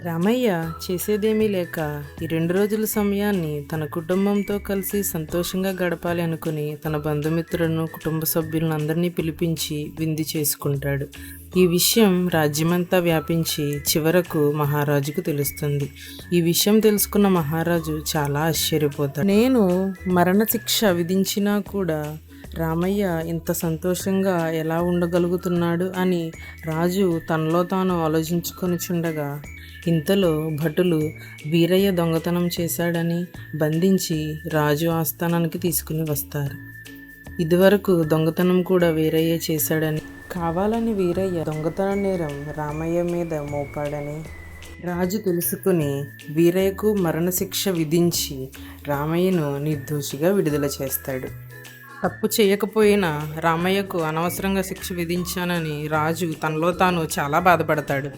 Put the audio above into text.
రామయ్య చేసేదేమీ లేక ఈ 2 రోజుల సమయాన్ని తన కుటుంబంతో కలిసి సంతోషంగా గడపాలి అనుకుని తన బంధుమిత్రులను, కుటుంబ సభ్యులను అందరినీ పిలిపించి విందు చేసుకుంటాడు. ఈ విషయం రాజ్యమంతా వ్యాపించి చివరకు మహారాజుకు తెలుస్తుంది. ఈ విషయం తెలుసుకున్న మహారాజు చాలా ఆశ్చర్యపోతాడు. నేను మరణశిక్ష విధించినా కూడా రామయ్య ఇంత సంతోషంగా ఎలా ఉండగలుగుతున్నాడు అని రాజు తనలో తాను ఆలోచించుకొనిచుండగా ఇంతలో భటులు వీరయ్య దొంగతనం చేశాడని బంధించి రాజు ఆస్థానానికి తీసుకుని వస్తారు. ఇదివరకు దొంగతనం కూడా వీరయ్య చేశాడని, కావాలని వీరయ్య దొంగతన నేరం రామయ్య మీద మోపాడని రాజు తెలుసుకుని వీరయ్యకు మరణశిక్ష విధించి రామయ్యను నిర్దోషిగా విడుదల చేస్తాడు. తప్పు చేయకపోయినా రామయ్యకు అనవసరంగా శిక్ష విధించానని రాజు తనలో తాను చాలా బాధపడతాడు.